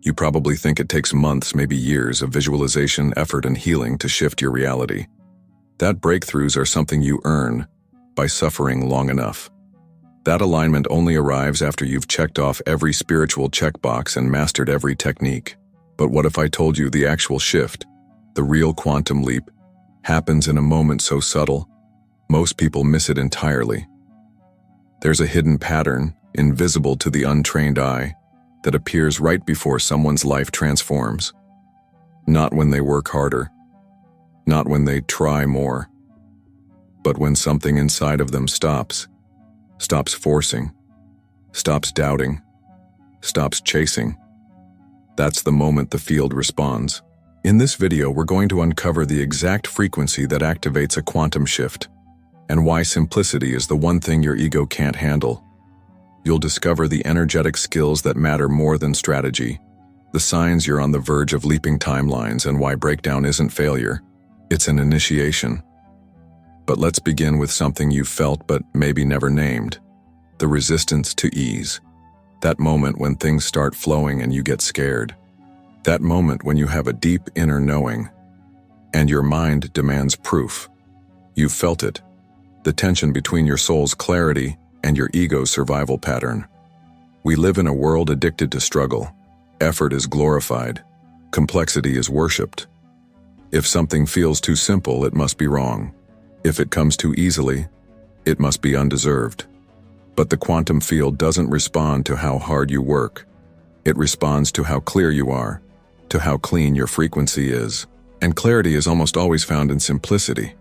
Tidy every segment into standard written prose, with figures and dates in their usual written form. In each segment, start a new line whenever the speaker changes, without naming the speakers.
You probably think it takes months, maybe years of visualization, effort, and healing to shift your reality. That breakthroughs are something you earn by suffering long enough. That alignment only arrives after you've checked off every spiritual checkbox and mastered every technique. But what if I told you the actual shift, the real quantum leap, happens in a moment so subtle, most people miss it entirely? There's a hidden pattern, invisible to the untrained eye, that appears right before someone's life transforms. Not when they work harder, not when they try more, but when something inside of them stops forcing, stops doubting, stops chasing. That's the moment the field responds. In this video, we're going to uncover the exact frequency that activates a quantum shift, and why simplicity is the one thing your ego can't handle. You'll discover the energetic skills that matter more than strategy, the signs you're on the verge of leaping timelines, and why breakdown isn't failure, it's an initiation. But let's begin with something you've felt but maybe never named: the resistance to ease. That moment when things start flowing and you get scared. That moment when you have a deep inner knowing, and your mind demands proof. You've felt it, the tension between your soul's clarity and your ego's survival pattern. We live in a world addicted to struggle. Effort is glorified. Complexity is worshipped. If something feels too simple, it must be wrong. If it comes too easily, it must be undeserved. But the quantum field doesn't respond to how hard you work. It responds to how clear you are, to how clean your frequency is. And clarity is almost always found in simplicity.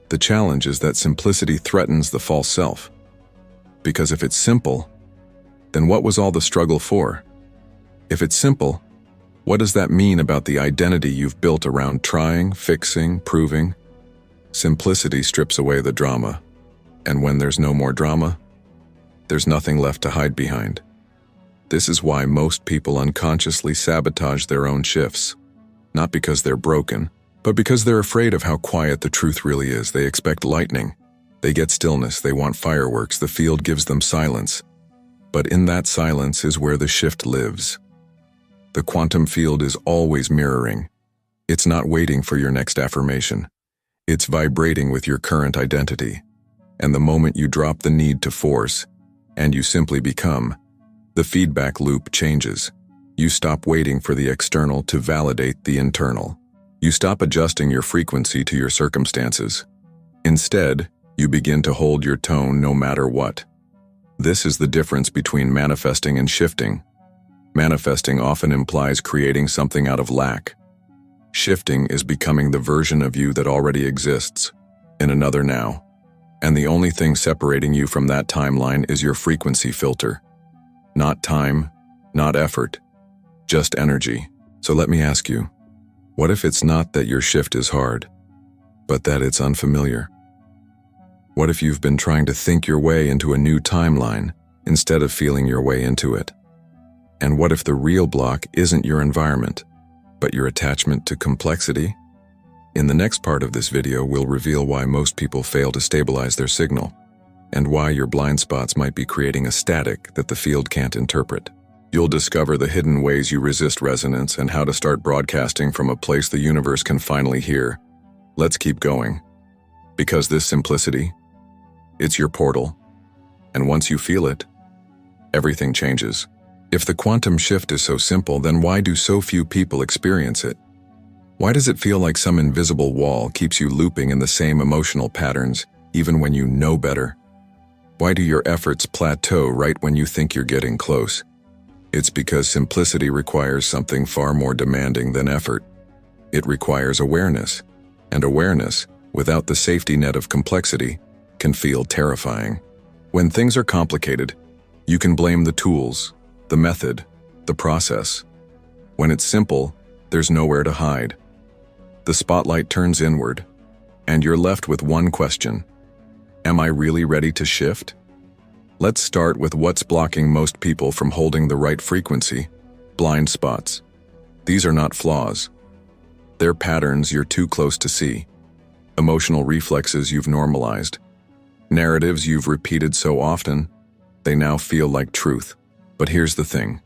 The challenge is that simplicity threatens the false self. Because if it's simple, then what was all the struggle for? If it's simple, what does that mean about the identity you've built around trying, fixing, proving? Simplicity strips away the drama, and when there's no more drama, there's nothing left to hide behind. This is why most people unconsciously sabotage their own shifts, not because they're broken, but because they're afraid of how quiet the truth really is. They expect lightning. They get stillness, they want fireworks, the field gives them silence. But in that silence is where the shift lives. The quantum field is always mirroring. It's not waiting for your next affirmation. It's vibrating with your current identity. And the moment you drop the need to force, and you simply become, the feedback loop changes. You stop waiting for the external to validate the internal. You stop adjusting your frequency to your circumstances. Instead, you begin to hold your tone no matter what. This is the difference between manifesting and shifting. Manifesting often implies creating something out of lack. Shifting is becoming the version of you that already exists, in another now. And the only thing separating you from that timeline is your frequency filter. Not time, not effort, just energy. So let me ask you, what if it's not that your shift is hard, but that it's unfamiliar? What if you've been trying to think your way into a new timeline instead of feeling your way into it? And what if the real block isn't your environment, but your attachment to complexity? In the next part of this video, we'll reveal why most people fail to stabilize their signal, and why your blind spots might be creating a static that the field can't interpret. You'll discover the hidden ways you resist resonance and how to start broadcasting from a place the universe can finally hear. Let's keep going. Because this simplicity, it's your portal, and once you feel it, everything changes. If the quantum shift is so simple, then why do so few people experience it? Why does it feel like some invisible wall keeps you looping in the same emotional patterns, even when you know better? Why do your efforts plateau right when you think you're getting close? It's because simplicity requires something far more demanding than effort. It requires awareness, and awareness, without the safety net of complexity, can feel terrifying. When things are complicated, you can blame the tools, the method, the process. When it's simple, there's nowhere to hide. The spotlight turns inward, and you're left with one question: am I really ready to shift? Let's start with what's blocking most people from holding the right frequency: blind spots. These are not flaws. They're patterns you're too close to see. Emotional reflexes you've normalized. Narratives you've repeated so often, they now feel like truth. But here's the thing.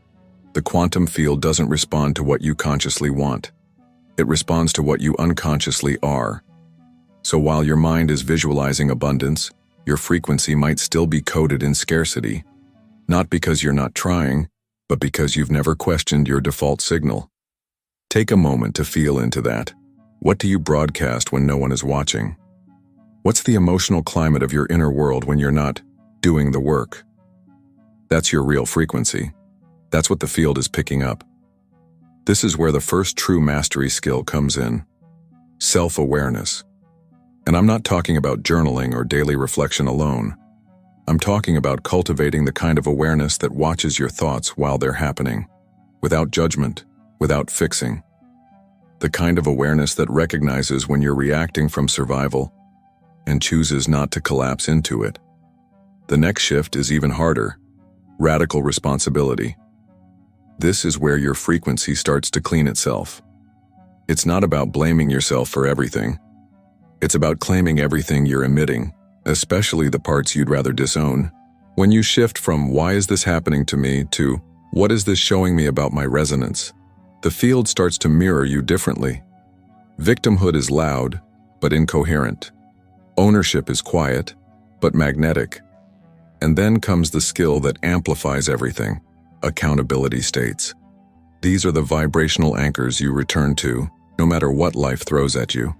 The quantum field doesn't respond to what you consciously want. It responds to what you unconsciously are. So while your mind is visualizing abundance, your frequency might still be coded in scarcity, not because you're not trying, but because you've never questioned your default signal. Take a moment to feel into that. What do you broadcast when no one is watching? What's the emotional climate of your inner world when you're not doing the work? That's your real frequency. That's what the field is picking up. This is where the first true mastery skill comes in. Self-awareness. And I'm not talking about journaling or daily reflection alone. I'm talking about cultivating the kind of awareness that watches your thoughts while they're happening, without judgment, without fixing. The kind of awareness that recognizes when you're reacting from survival and chooses not to collapse into it. The next shift is even harder. Radical responsibility. This is where your frequency starts to clean itself. It's not about blaming yourself for everything. It's about claiming everything you're emitting, especially the parts you'd rather disown. When you shift from "why is this happening to me" to "what is this showing me about my resonance?" the field starts to mirror you differently. Victimhood is loud, but incoherent. Ownership is quiet, but magnetic. And then comes the skill that amplifies everything: accountability states. These are the vibrational anchors you return to, no matter what life throws at you.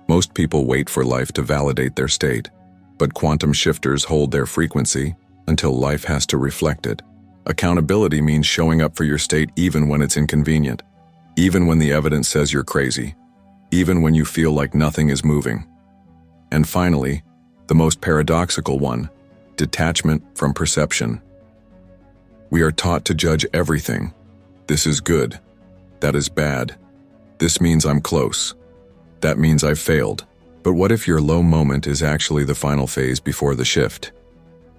Most people wait for life to validate their state, but quantum shifters hold their frequency until life has to reflect it. Accountability means showing up for your state even when it's inconvenient, even when the evidence says you're crazy, even when you feel like nothing is moving. And finally, the most paradoxical one: detachment from perception. We are taught to judge everything. This is good. That is bad. This means I'm close. That means I've failed. But what if your low moment is actually the final phase before the shift?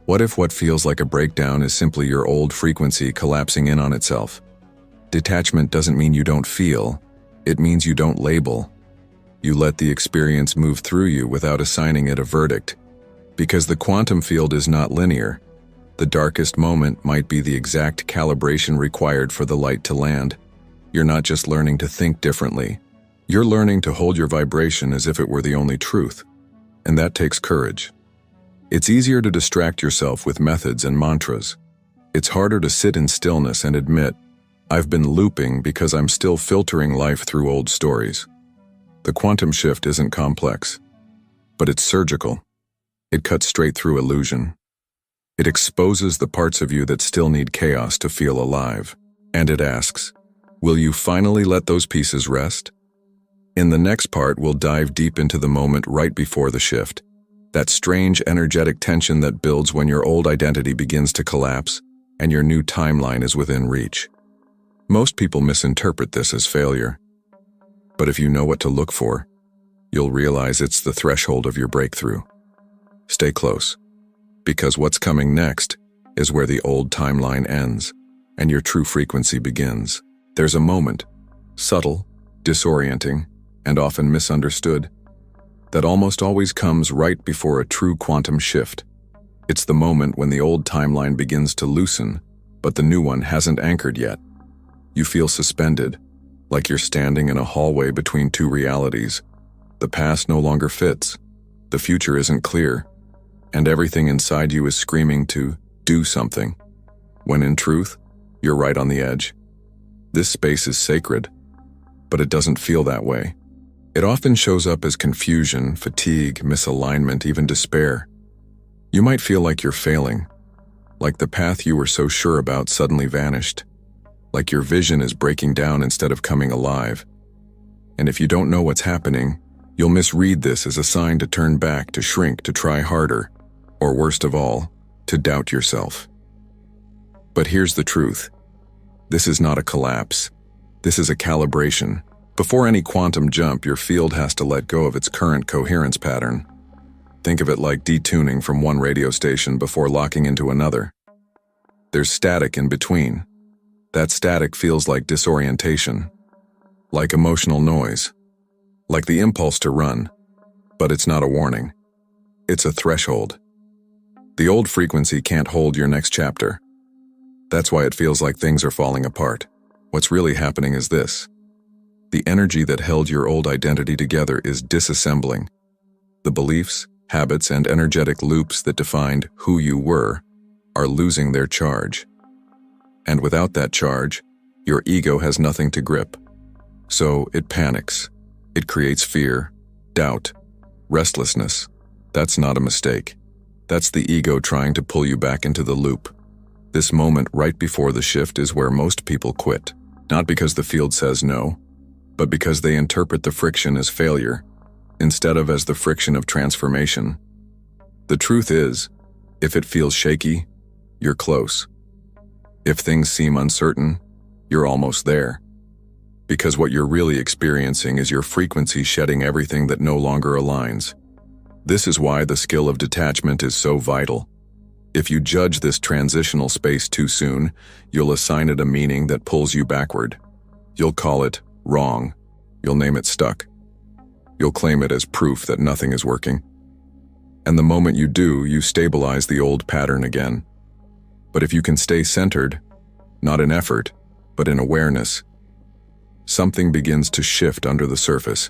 What if what feels like a breakdown is simply your old frequency collapsing in on itself? Detachment doesn't mean you don't feel. It means you don't label. You let the experience move through you without assigning it a verdict. Because the quantum field is not linear. The darkest moment might be the exact calibration required for the light to land. You're not just learning to think differently. You're learning to hold your vibration as if it were the only truth. And that takes courage. It's easier to distract yourself with methods and mantras. It's harder to sit in stillness and admit, "I've been looping because I'm still filtering life through old stories." The quantum shift isn't complex, but it's surgical. It cuts straight through illusion. It exposes the parts of you that still need chaos to feel alive. And it asks, will you finally let those pieces rest? In the next part, we'll dive deep into the moment right before the shift. That strange energetic tension that builds when your old identity begins to collapse and your new timeline is within reach. Most people misinterpret this as failure. But if you know what to look for, you'll realize it's the threshold of your breakthrough. Stay close, because what's coming next is where the old timeline ends and your true frequency begins. There's a moment, subtle, disorienting, and often misunderstood, that almost always comes right before a true quantum shift. It's the moment when the old timeline begins to loosen, but the new one hasn't anchored yet. You feel suspended, like you're standing in a hallway between two realities. The past no longer fits, the future isn't clear, and everything inside you is screaming to do something, when in truth, you're right on the edge. This space is sacred, but it doesn't feel that way. It often shows up as confusion, fatigue, misalignment, even despair. You might feel like you're failing, like the path you were so sure about suddenly vanished, like your vision is breaking down instead of coming alive. And if you don't know what's happening, you'll misread this as a sign to turn back, to shrink, to try harder, or worst of all, to doubt yourself. But here's the truth. This is not a collapse. This is a calibration. Before any quantum jump, your field has to let go of its current coherence pattern. Think of it like detuning from one radio station before locking into another. There's static in between. That static feels like disorientation, like emotional noise, like the impulse to run, but it's not a warning. It's a threshold. The old frequency can't hold your next chapter. That's why it feels like things are falling apart. What's really happening is this. The energy that held your old identity together is disassembling. The beliefs, habits, and energetic loops that defined who you were are losing their charge. And without that charge, your ego has nothing to grip. So it panics. It creates fear, doubt, restlessness. That's not a mistake. That's the ego trying to pull you back into the loop. This moment right before the shift is where most people quit. Not because the field says no, but because they interpret the friction as failure, instead of as the friction of transformation. The truth is, if it feels shaky, you're close. If things seem uncertain, you're almost there. Because what you're really experiencing is your frequency shedding everything that no longer aligns. This is why the skill of detachment is so vital. If you judge this transitional space too soon, you'll assign it a meaning that pulls you backward. You'll call it wrong. You'll name it stuck. You'll claim it as proof that nothing is working. And the moment you do, you stabilize the old pattern again. But if you can stay centered, not in effort, but in awareness, something begins to shift under the surface.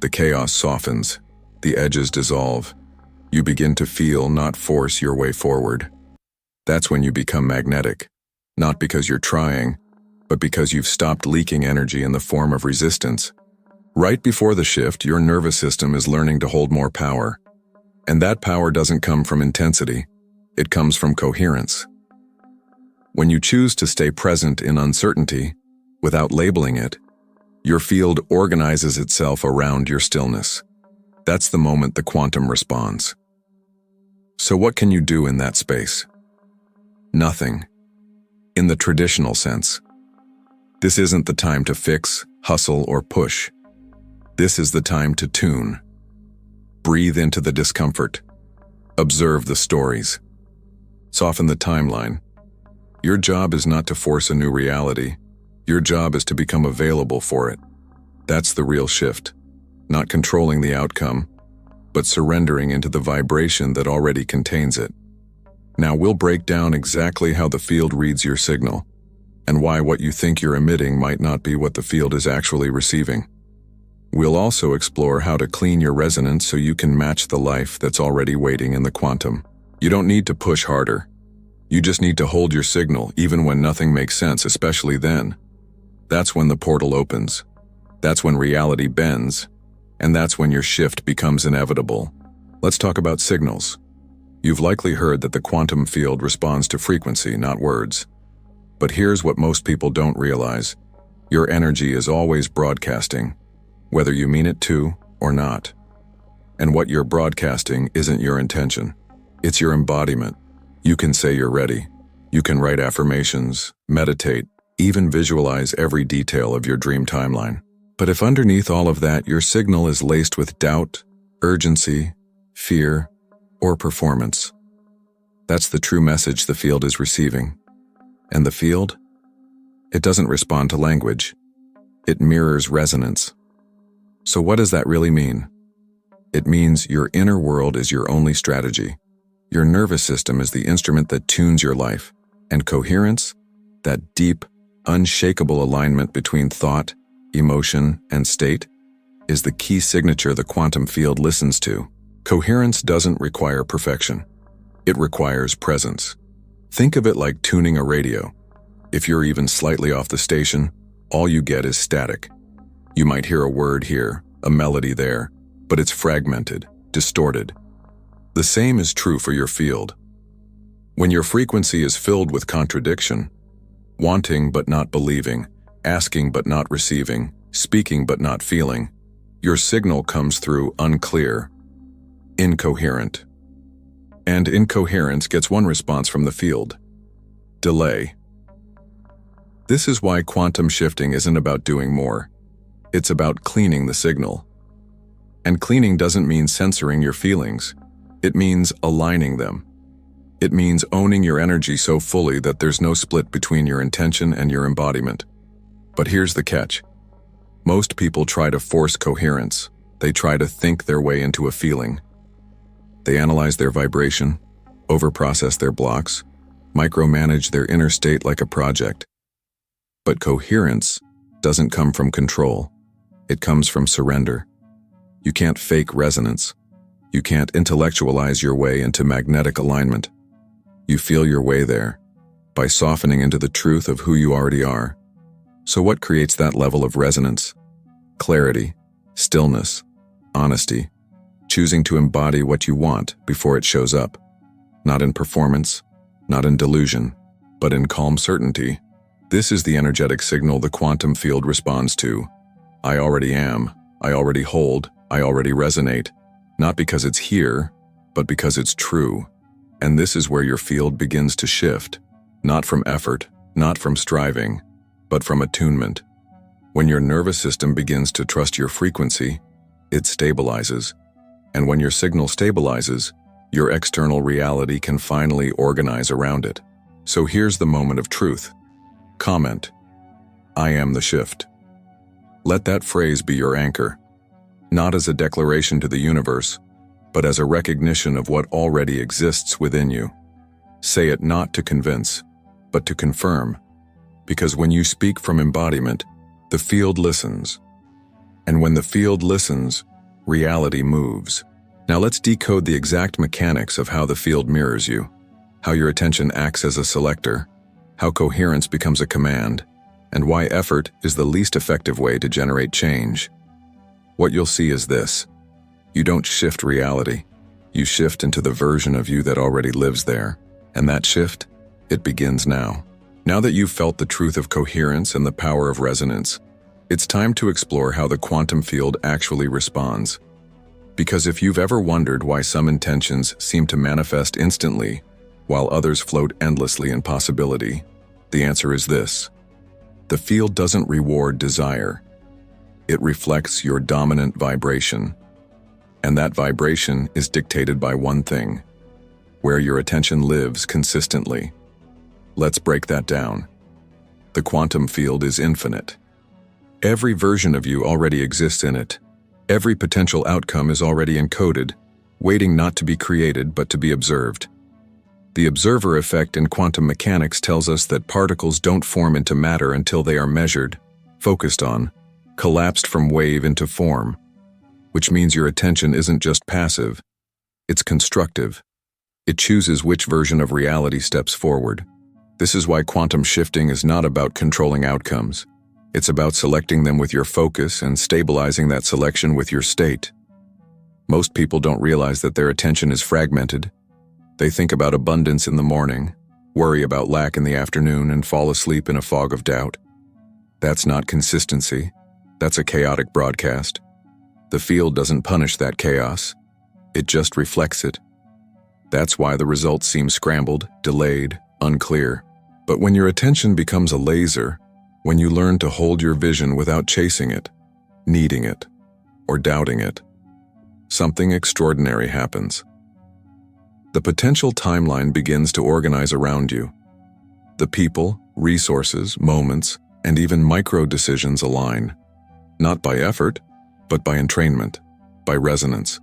The chaos softens, the edges dissolve. You begin to feel, not force, your way forward. That's when you become magnetic, not because you're trying, but because you've stopped leaking energy in the form of resistance. Right before the shift, your nervous system is learning to hold more power. And that power doesn't come from intensity, it comes from coherence. When you choose to stay present in uncertainty, without labeling it, your field organizes itself around your stillness. That's the moment the quantum responds. So what can you do in that space? Nothing. In the traditional sense. This isn't the time to fix, hustle, or push. This is the time to tune. Breathe into the discomfort. Observe the stories. Soften the timeline. Your job is not to force a new reality. Your job is to become available for it. That's the real shift. Not controlling the outcome, but surrendering into the vibration that already contains it. Now we'll break down exactly how the field reads your signal, and why what you think you're emitting might not be what the field is actually receiving. We'll also explore how to clean your resonance so you can match the life that's already waiting in the quantum. You don't need to push harder. You just need to hold your signal even when nothing makes sense, especially then. That's when the portal opens. That's when reality bends. And that's when your shift becomes inevitable. Let's talk about signals. You've likely heard that the quantum field responds to frequency, not words. But here's what most people don't realize. Your energy is always broadcasting, whether you mean it to or not. And what you're broadcasting isn't your intention. It's your embodiment. You can say you're ready. You can write affirmations, meditate, even visualize every detail of your dream timeline. But if underneath all of that your signal is laced with doubt, urgency, fear, or performance, that's the true message the field is receiving. And the field? It doesn't respond to language. It mirrors resonance. So what does that really mean? It means your inner world is your only strategy. Your nervous system is the instrument that tunes your life. And coherence, that deep, unshakable alignment between thought, emotion, and state, is the key signature the quantum field listens to. Coherence doesn't require perfection. It requires presence. Think of it like tuning a radio. If you're even slightly off the station, all you get is static. You might hear a word here, a melody there, but it's fragmented, distorted. The same is true for your field. When your frequency is filled with contradiction, wanting but not believing, asking but not receiving, speaking but not feeling, your signal comes through unclear, incoherent. And incoherence gets one response from the field: delay. This is why quantum shifting isn't about doing more. It's about cleaning the signal. And cleaning doesn't mean censoring your feelings. It means aligning them. It means owning your energy so fully that there's no split between your intention and your embodiment. But here's the catch. Most people try to force coherence. They try to think their way into a feeling. They analyze their vibration, overprocess their blocks, micromanage their inner state like a project. But coherence doesn't come from control. It comes from surrender. You can't fake resonance. You can't intellectualize your way into magnetic alignment. You feel your way there, by softening into the truth of who you already are. So what creates that level of resonance? Clarity, stillness, honesty, choosing to embody what you want before it shows up. Not in performance, not in delusion, but in calm certainty. This is the energetic signal the quantum field responds to. I already am, I already hold, I already resonate. Not because it's here, but because it's true. And this is where your field begins to shift. Not from effort, not from striving, but from attunement. When your nervous system begins to trust your frequency, it stabilizes. And when your signal stabilizes, your external reality can finally organize around it. So here's the moment of truth. Comment: I am the shift. Let that phrase be your anchor, not as a declaration to the universe, but as a recognition of what already exists within you. Say it not to convince, but to confirm, because when you speak from embodiment, the field listens. And when the field listens, reality moves. Now let's decode the exact mechanics of how the field mirrors you, how your attention acts as a selector, how coherence becomes a command, and why effort is the least effective way to generate change. What you'll see is this: you don't shift reality, you shift into the version of you that already lives there. And that shift, it begins now. Now that you've felt the truth of coherence and the power of resonance, it's time to explore how the quantum field actually responds. Because if you've ever wondered why some intentions seem to manifest instantly, while others float endlessly in possibility, the answer is this: the field doesn't reward desire. It reflects your dominant vibration. And that vibration is dictated by one thing: where your attention lives consistently. Let's break that down. The quantum field is infinite. Every version of you already exists in it. Every potential outcome is already encoded, waiting not to be created but to be observed. The observer effect in quantum mechanics tells us that particles don't form into matter until they are measured, focused on, collapsed from wave into form, which means your attention isn't just passive, it's constructive. It chooses which version of reality steps forward. This is why quantum shifting is not about controlling outcomes. It's about selecting them with your focus and stabilizing that selection with your state. Most people don't realize that their attention is fragmented. They think about abundance in the morning, worry about lack in the afternoon, and fall asleep in a fog of doubt. That's not consistency. That's a chaotic broadcast. The field doesn't punish that chaos. It just reflects it. That's why the results seem scrambled, delayed, unclear. But when your attention becomes a laser, when you learn to hold your vision without chasing it, needing it, or doubting it, something extraordinary happens. The potential timeline begins to organize around you. The people, resources, moments, and even micro-decisions align, not by effort, but by entrainment, by resonance.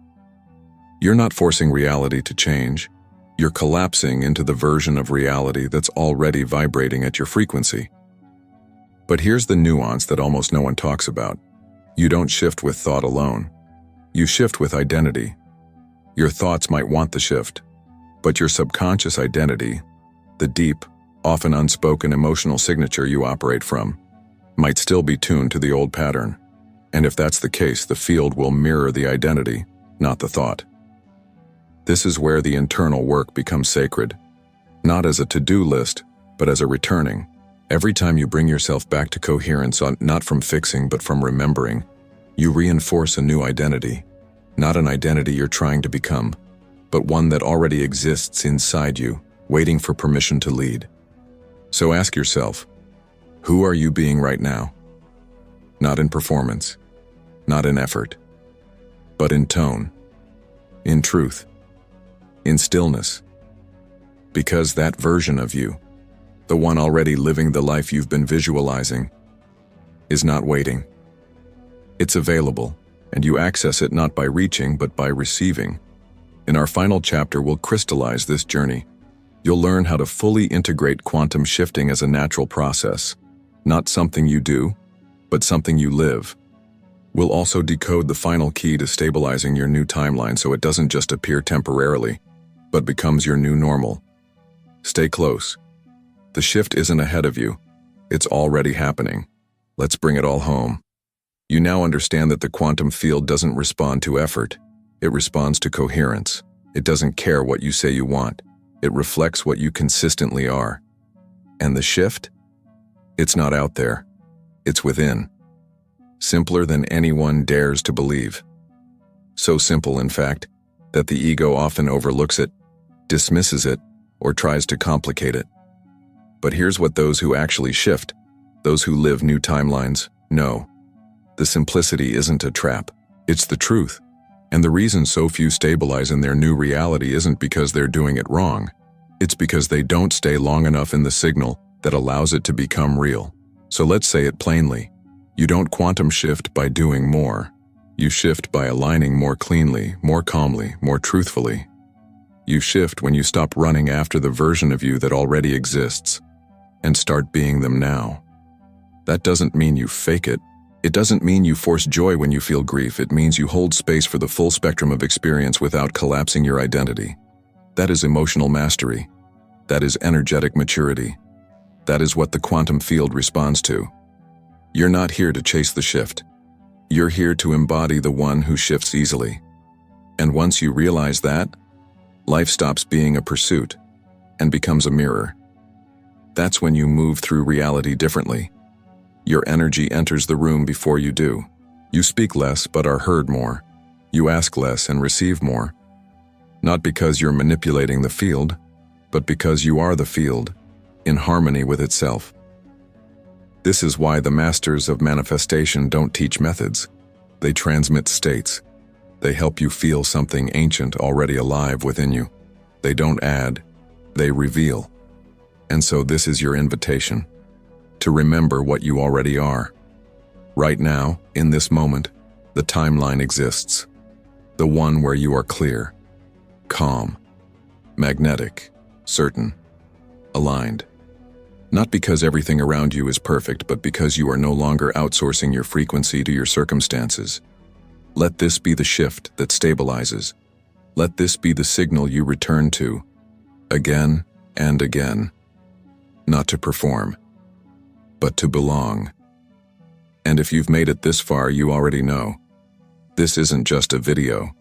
You're not forcing reality to change. You're collapsing into the version of reality that's already vibrating at your frequency. But here's the nuance that almost no one talks about. You don't shift with thought alone. You shift with identity. Your thoughts might want the shift, but your subconscious identity, the deep, often unspoken emotional signature you operate from, might still be tuned to the old pattern. And if that's the case, the field will mirror the identity, not the thought. This is where the internal work becomes sacred, not as a to-do list, but as a returning. Every time you bring yourself back to coherence, not from fixing but from remembering, you reinforce a new identity. Not an identity you're trying to become, but one that already exists inside you, waiting for permission to lead. So ask yourself, who are you being right now? Not in performance, not in effort, but in tone, in truth, in stillness. Because that version of you, the one already living the life you've been visualizing, is not waiting. It's available, and you access it not by reaching but by receiving. In our final chapter, we'll crystallize this journey. You'll learn how to fully integrate quantum shifting as a natural process, not something you do, but something you live. We'll also decode the final key to stabilizing your new timeline so it doesn't just appear temporarily, but becomes your new normal. Stay close. The shift isn't ahead of you. It's already happening. Let's bring it all home. You now understand that the quantum field doesn't respond to effort. It responds to coherence. It doesn't care what you say you want. It reflects what you consistently are. And the shift? It's not out there. It's within. Simpler than anyone dares to believe. So simple, in fact, that the ego often overlooks it, dismisses it, or tries to complicate it. But here's what those who actually shift, those who live new timelines, know. The simplicity isn't a trap. It's the truth. And the reason so few stabilize in their new reality isn't because they're doing it wrong. It's because they don't stay long enough in the signal that allows it to become real. So let's say it plainly. You don't quantum shift by doing more. You shift by aligning more cleanly, more calmly, more truthfully. You shift when you stop running after the version of you that already exists and start being them now. That doesn't mean you fake it. It doesn't mean you force joy when you feel grief. It means you hold space for the full spectrum of experience without collapsing your identity. That is emotional mastery. That is energetic maturity. That is what the quantum field responds to. You're not here to chase the shift. You're here to embody the one who shifts easily. And once you realize that, life stops being a pursuit and becomes a mirror. That's when you move through reality differently. Your energy enters the room before you do. You speak less but are heard more. You ask less and receive more. Not because you're manipulating the field, but because you are the field, in harmony with itself. This is why the masters of manifestation don't teach methods. They transmit states. They help you feel something ancient already alive within you. They don't add, they reveal. And so this is your invitation, to remember what you already are. Right now, in this moment, the timeline exists. The one where you are clear, calm, magnetic, certain, aligned. Not because everything around you is perfect, but because you are no longer outsourcing your frequency to your circumstances. Let this be the shift that stabilizes. Let this be the signal you return to, again and again. Not to perform, but to belong. And if you've made it this far, you already know. This isn't just a video.